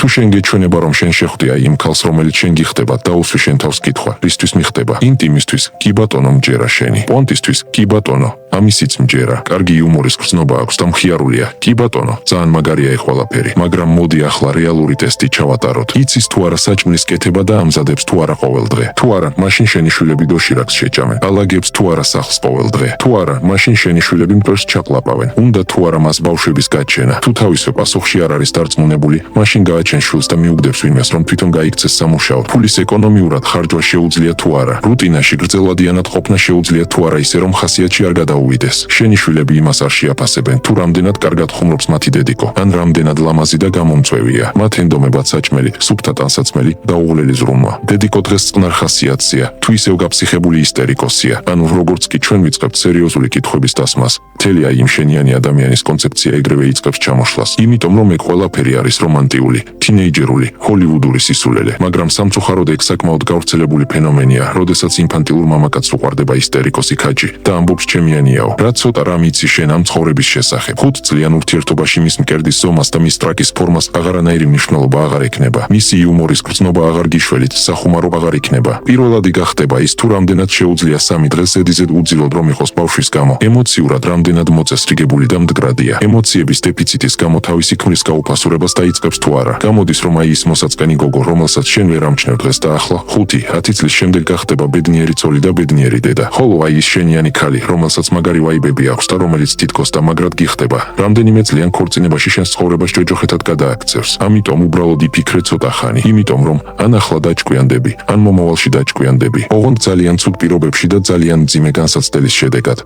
თუ შენ გეჩვენება რომ შენ შეხვდე აი იმ ქალს რომელიც შენ გიხდება დაუსვი შენ თავს კითხვა რისთვის მიხდება ინტიმისთვის კი ბატონო მჯერა შენი პონტისთვის კი ბატონო ამისიც მჯერა კარგი იუმორის გრძნობა აქვს და მხიარულია კი ბატონო ძალიან მაგარია ეს ყველაფერი მაგრამ მოდი ახლა რეალური ტესტი ჩავატაროთ იცის თუ არა საჭმლის კეთება და ამზადებს თუ არა ყოველ დღე თუ არა მაშინ შენი შვილები დოშირაკს შეჭამენ ალაგებს თუ არა სახლს ყოველ დღე თუ არა მაშინ შენი შვილები მტვერს ჩაყლაპავენ უნდა თუ არა მას ბავშვების გაჩენა თუ თავისო პასუხში არ არის დარწმუნებული მაშინ გააჩენ შვილს და მიუგდებს ვინმეს რომ თვითონ გაიქცეს სამუშაოდ ფულის ეკონომიურად ხარჯვა შეუძლია თუ არა რუტინაში გრძელვადიანად ყოფნა შეუძლია თუ არა ისე რომ ხასიათში არ გადაუვიდეს შენი შვილები იმას არ შეაფასებენ თუ რამდენად კარგად ხუმრობს მათი დედიკო ან რამდენად ლამაზი და გამომწვევია მათ ენდომებად საჭმელი სუფთა ტანსაცმელი და უღლელი ზრუნვა დედიკო დღეს წყნარ ხასიათზეა თუ ისევ გაფსიხებული ისტერიკოსია ანუ როგორც კი ჩვენ ვიწყებთ სერიოზული კითხვების დასმას მთელი აი იმ შენიანი ადამიანის კონცეფცია ეგრევე იწყებს ჩამოშლას იმიტომ რომ ეგ ყველაფერი არის რომანტიული თინეიჯერული ჰოლივუდური სისულელე მაგრამ სამწუხაროდ ეგ საკმაოდ გავრცელებული ფენომენია როდესაც ინფანტილურ მამაკაცს უყვარდება ისტერიკოსი ქაჯი და ამბობს ჩემიანიაო რა ცოტა რამ იცი შენ ამ ცხოვრების შესახებ 5 წლიან ურთიერთობაში მის მკერდის ზომას და მის ტრაკის ფორმას აღარანაირი მნიშვნელობა აღარ ექნება მისი იუმორის გრძნობა აღარ გიშველით სახუმარო აღარ იქნება პირველადი გახდება ის თუ რამდენად შეუძლია 3 დღე ზედიზედ უძილოდ რომ იყოს ბავშვის გამო ემოციურად რამდენად მოწესრიგებული და მდგრადია ემოციების დეფიციტის გამო თავისი ქმრის გაუფასურებას დაიწყებს თუ არა გამოდის რომ აი ის მოსაწყენი გოგო რომელსაც შენ ვერ ამჩნევ დღეს და ახლა 5-10 წლის შემდეგ გახდება ბედნიერი ცოლი და ბედნიერი დედა ხოლო აი ის შენიანი ქალი რომელსაც მაგარი ვაიბები აქვს და რომელიც თითქოს და მაგრად გიხდება რამდენიმე წლიან ქორწინებაში შენს ცხოვრებას ჯოჯოხეთად გადააქცევს ამიტომ უბრალოდ იფიქრე ცოტა ხანი იმიტომ რომ ან ახლა დაჭკვიანდები ან მომავალში დაჭკვიანდები ოღონდ ძალიან ცუდ პირობებში და ძალიან მძიმე განსაცდელის შედეგად